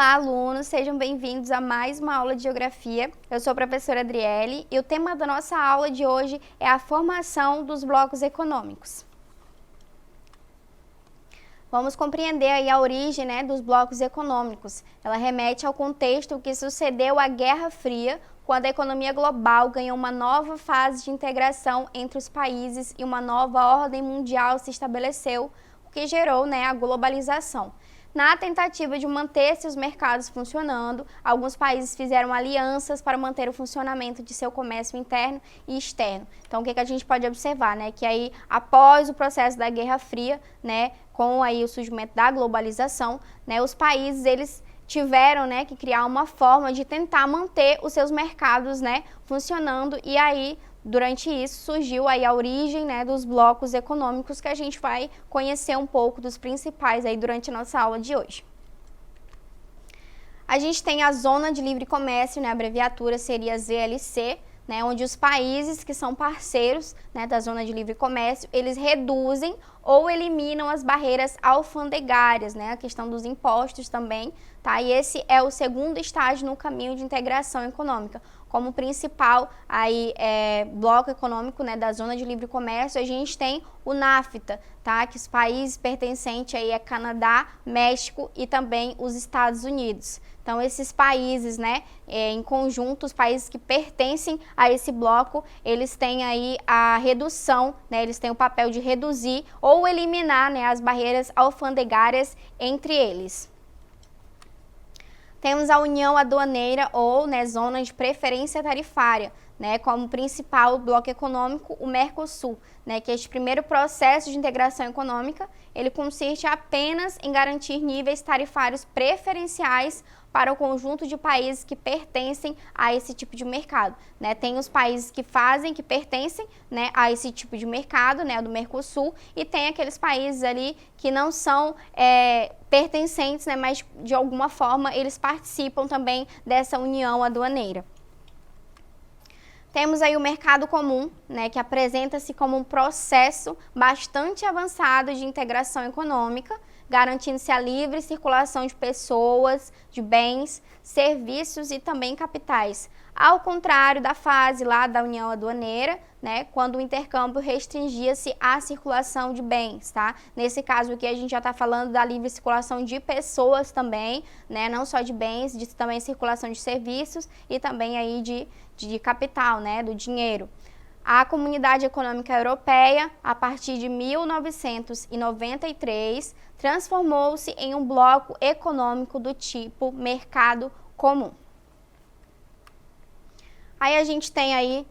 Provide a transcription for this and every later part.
Olá, alunos! Sejam bem-vindos a mais uma aula de Geografia. Eu sou a professora Adriele e o tema da nossa aula de hoje é a formação dos blocos econômicos. Vamos compreender aí a origem, dos blocos econômicos. Ela remete ao contexto que sucedeu à Guerra Fria, quando a economia global ganhou uma nova fase de integração entre os países e uma nova ordem mundial se estabeleceu, o que gerou a globalização. Na tentativa de manter seus mercados funcionando, alguns países fizeram alianças para manter o funcionamento de seu comércio interno e externo. Então, o que a gente pode observar, que aí, após o processo da Guerra Fria, com aí o surgimento da globalização, os países, eles tiveram que criar uma forma de tentar manter os seus mercados funcionando, e aí durante isso surgiu aí a origem dos blocos econômicos, que a gente vai conhecer um pouco dos principais aí durante a nossa aula de hoje. A gente tem a Zona de Livre Comércio, a abreviatura seria ZLC, onde os países que são parceiros da Zona de Livre Comércio, eles reduzem ou eliminam as barreiras alfandegárias, a questão dos impostos também, tá? E esse é o segundo estágio no caminho de integração econômica. Como principal aí, bloco econômico da Zona de Livre Comércio, a gente tem o NAFTA, tá? Que os países pertencentes aí é Canadá, México e também os Estados Unidos. Então, esses países, em conjunto, os países que pertencem a esse bloco, eles têm aí a redução, eles têm o papel de reduzir ou eliminar as barreiras alfandegárias entre eles. Temos a União Aduaneira ou Zona de Preferência Tarifária, como principal bloco econômico o Mercosul, que este primeiro processo de integração econômica, ele consiste apenas em garantir níveis tarifários preferenciais para o conjunto de países que pertencem a esse tipo de mercado. Tem os países que pertencem a esse tipo de mercado, do Mercosul, e tem aqueles países ali que não são pertencentes, mas de alguma forma eles participam também dessa união aduaneira. Temos aí o mercado comum, que apresenta-se como um processo bastante avançado de integração econômica, garantindo-se a livre circulação de pessoas, de bens, serviços e também capitais. Ao contrário da fase lá da União Aduaneira, quando o intercâmbio restringia-se à circulação de bens, tá? Nesse caso aqui a gente já está falando da livre circulação de pessoas também, não só de bens, também circulação de serviços e também aí de capital, do dinheiro. A Comunidade Econômica Europeia, a partir de 1993, transformou-se em um bloco econômico do tipo mercado comum. Aí a gente tem aí,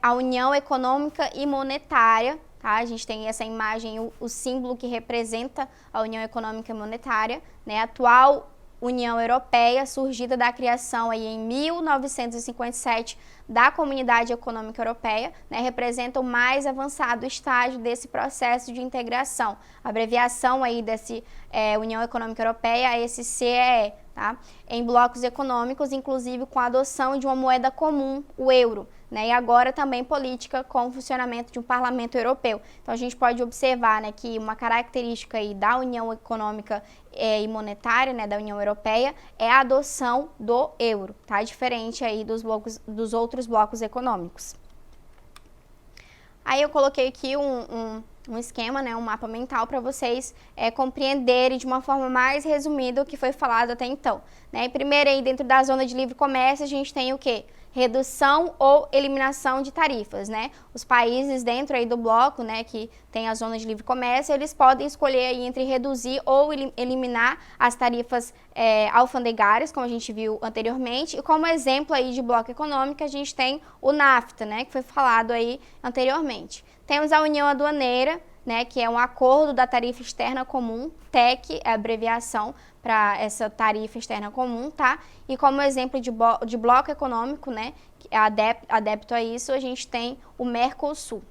a União Econômica e Monetária, tá? A gente tem essa imagem, o símbolo que representa a União Econômica e Monetária, a atual União Europeia, surgida da criação aí em 1957 da Comunidade Econômica Europeia, representa o mais avançado estágio desse processo de integração. A abreviação aí desse União Econômica Europeia é esse CEE, tá? Em blocos econômicos, inclusive com a adoção de uma moeda comum, o euro, e agora também política com o funcionamento de um parlamento europeu. Então, a gente pode observar que uma característica aí da União Econômica e Monetária, da União Europeia, é a adoção do euro, tá? Diferente aí dos outros blocos econômicos. Aí eu coloquei aqui um esquema, um mapa mental para vocês compreenderem de uma forma mais resumida o que foi falado até então. Primeiro aí dentro da Zona de Livre Comércio a gente tem o quê? Redução ou eliminação de tarifas, Os países dentro aí do bloco, que tem a Zona de Livre Comércio, eles podem escolher aí entre reduzir ou eliminar as tarifas alfandegárias, como a gente viu anteriormente, e como exemplo aí de bloco econômico a gente tem o NAFTA, que foi falado aí anteriormente. Temos a União Aduaneira, que é um acordo da tarifa externa comum, TEC é a abreviação para essa tarifa externa comum, tá? E como exemplo de bloco econômico, que é adepto a isso, a gente tem o Mercosul.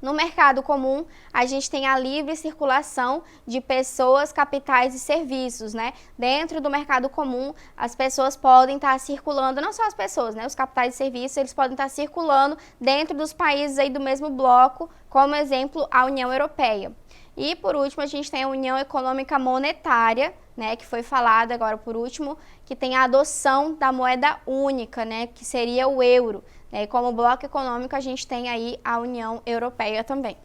No mercado comum, a gente tem a livre circulação de pessoas, capitais e serviços, Dentro do mercado comum, as pessoas podem estar circulando, não só as pessoas, os capitais e serviços, eles podem estar circulando dentro dos países aí do mesmo bloco, como exemplo a União Europeia. E por último a gente tem a União Econômica Monetária, né, que foi falado agora por último, que tem a adoção da moeda única, né, que seria o euro. E como bloco econômico a gente tem aí a União Europeia também.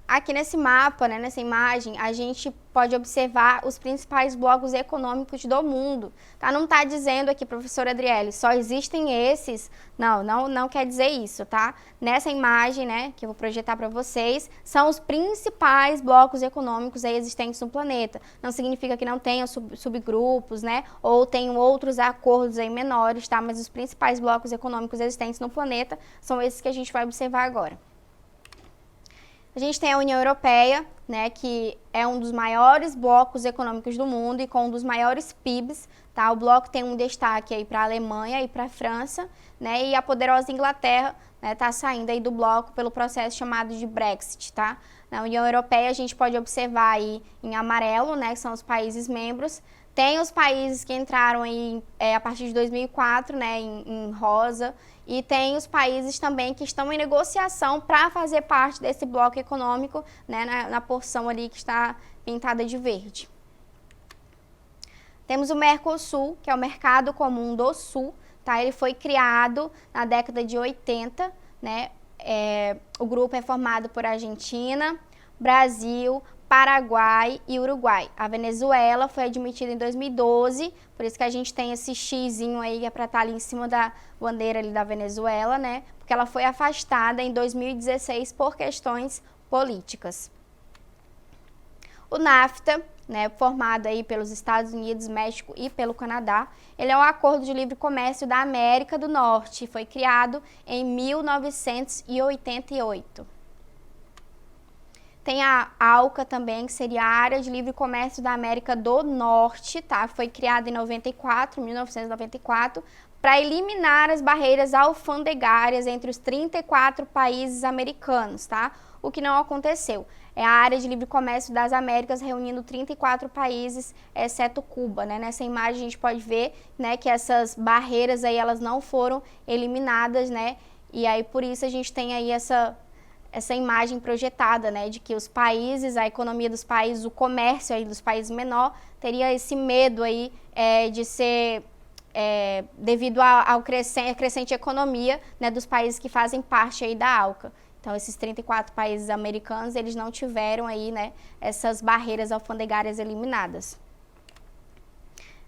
Aqui nesse mapa, né, nessa imagem, a gente pode observar os principais blocos econômicos do mundo. Tá? Não está dizendo aqui, professora Adriele, só existem esses. Não quer dizer isso, tá? Nessa imagem, né, que eu vou projetar para vocês, são os principais blocos econômicos aí existentes no planeta. Não significa que não tenham subgrupos, né, ou tenham outros acordos aí menores, tá? Mas os principais blocos econômicos existentes no planeta são esses que a gente vai observar agora. A gente tem a União Europeia, né, que é um dos maiores blocos econômicos do mundo e com um dos maiores PIBs, tá? O bloco tem um destaque aí para a Alemanha e para a França, né? E a poderosa Inglaterra, né, tá saindo aí do bloco pelo processo chamado de Brexit, tá? Na União Europeia a gente pode observar aí em amarelo, né, que são os países membros. Tem os países que entraram aí a partir de 2004, né, em rosa, e tem os países também que estão em negociação para fazer parte desse bloco econômico, né, na porção ali que está pintada de verde. Temos o Mercosul, que é o Mercado Comum do Sul, tá? Ele foi criado na década de 80, né? O grupo é formado por Argentina, Brasil, Paraguai e Uruguai. A Venezuela foi admitida em 2012, por isso que a gente tem esse xizinho aí que é para estar ali em cima da bandeira ali da Venezuela, né? Porque ela foi afastada em 2016 por questões políticas. O NAFTA, né, formado aí pelos Estados Unidos, México e pelo Canadá, ele é um acordo de livre comércio da América do Norte, foi criado em 1988. Tem a ALCA também, que seria a Área de Livre Comércio da América do Norte, tá? Foi criada em 1994, para eliminar as barreiras alfandegárias entre os 34 países americanos, tá? O que não aconteceu. É a Área de Livre Comércio das Américas reunindo 34 países, exceto Cuba, né? Nessa imagem a gente pode ver, né, que essas barreiras aí, elas não foram eliminadas, né? E aí por isso a gente tem aí essa imagem projetada, né, de que os países, a economia dos países, o comércio aí dos países menor, teria esse medo aí de ser, devido à crescente economia, né, dos países que fazem parte aí da ALCA. Então, esses 34 países americanos, eles não tiveram aí, né, essas barreiras alfandegárias eliminadas.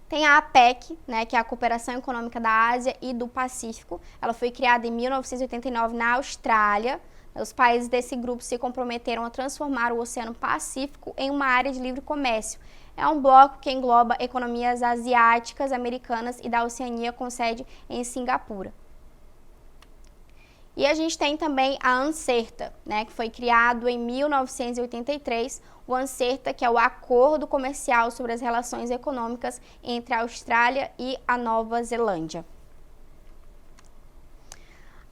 Tem a APEC, né, que é a Cooperação Econômica da Ásia e do Pacífico. Ela foi criada em 1989 na Austrália. Os países desse grupo se comprometeram a transformar o Oceano Pacífico em uma área de livre comércio. É um bloco que engloba economias asiáticas, americanas e da Oceania, com sede em Singapura. E a gente tem também a ANCERTA, né, que foi criado em 1983. O ANCERTA, que é o Acordo Comercial sobre as Relações Econômicas entre a Austrália e a Nova Zelândia.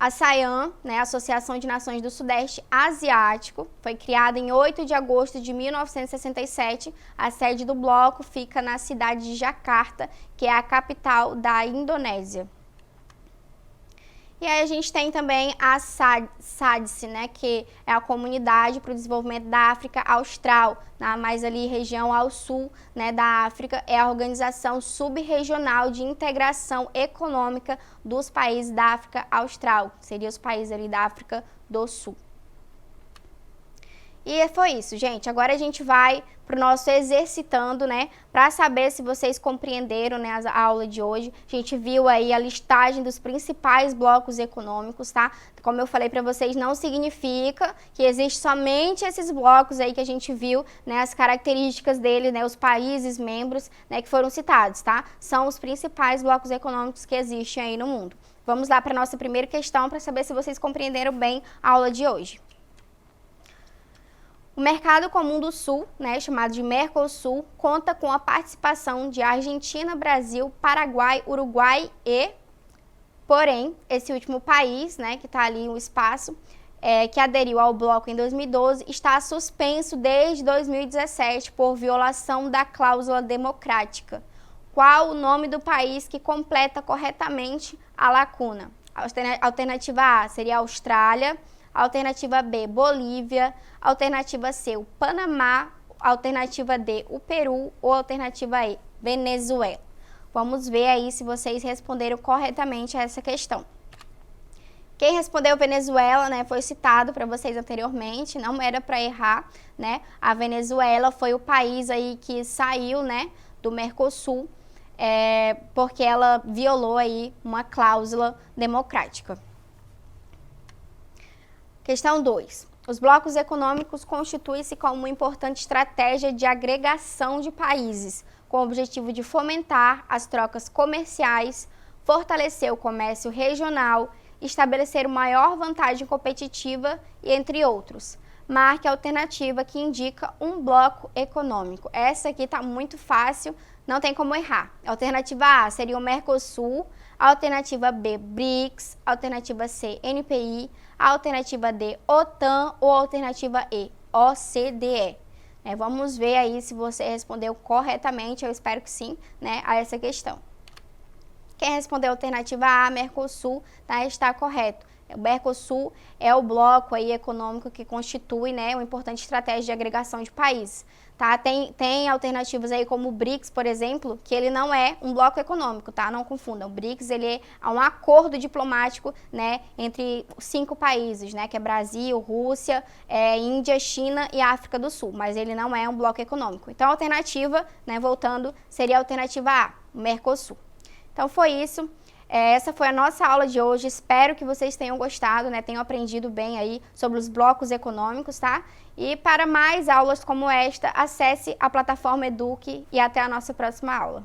A ASEAN, né, Associação de Nações do Sudeste Asiático, foi criada em 8 de agosto de 1967. A sede do bloco fica na cidade de Jakarta, que é a capital da Indonésia. E aí a gente tem também a SADC, né, que é a Comunidade para o Desenvolvimento da África Austral, mais ali região ao sul, né, da África. É a Organização Subregional de Integração Econômica dos países da África Austral, seriam os países ali da África do Sul. E foi isso, gente. Agora a gente vai para o nosso exercitando, né? Para saber se vocês compreenderam, né, a aula de hoje. A gente viu aí a listagem dos principais blocos econômicos, tá? Como eu falei para vocês, não significa que existe somente esses blocos aí que a gente viu, né? As características deles, né? Os países membros, né, que foram citados, tá? São os principais blocos econômicos que existem aí no mundo. Vamos lá para a nossa primeira questão para saber se vocês compreenderam bem a aula de hoje. O Mercado Comum do Sul, né, chamado de Mercosul, conta com a participação de Argentina, Brasil, Paraguai, Uruguai e, porém, esse último país, né, que está ali no espaço, que aderiu ao bloco em 2012, está suspenso desde 2017 por violação da cláusula democrática. Qual o nome do país que completa corretamente a lacuna? A alternativa A seria a Austrália, Alternativa B, Bolívia. Alternativa C, o Panamá. Alternativa D, o Peru. Ou alternativa E, Venezuela. Vamos ver aí se vocês responderam corretamente a essa questão. Quem respondeu Venezuela, né, foi citado para vocês anteriormente, não era para errar, né? A Venezuela foi o país aí que saiu, né, do Mercosul, porque ela violou aí uma cláusula democrática. Questão 2. Os blocos econômicos constituem-se como uma importante estratégia de agregação de países, com o objetivo de fomentar as trocas comerciais, fortalecer o comércio regional, estabelecer uma maior vantagem competitiva e entre outros. Marque a alternativa que indica um bloco econômico. Essa aqui está muito fácil, não tem como errar. A alternativa A seria o Mercosul, a alternativa B, BRICS, a alternativa C, NPI, a alternativa D, OTAN ou a alternativa E, OCDE. Vamos ver aí se você respondeu corretamente, eu espero que sim, né, a essa questão. Quem respondeu a alternativa A, Mercosul, tá, está correto. O Mercosul é o bloco aí econômico que constitui, né, uma importante estratégia de agregação de países. Tá? Tem alternativas aí como o BRICS, por exemplo, que ele não é um bloco econômico, tá? Não confundam. O BRICS ele é um acordo diplomático, né, entre 5 países, né, que é Brasil, Rússia, Índia, China e África do Sul, mas ele não é um bloco econômico. Então a alternativa, né, voltando, seria a alternativa A, o Mercosul. Então foi isso. Essa foi a nossa aula de hoje, espero que vocês tenham gostado, né, tenham aprendido bem aí sobre os blocos econômicos, tá? E para mais aulas como esta, acesse a plataforma Eduque e até a nossa próxima aula.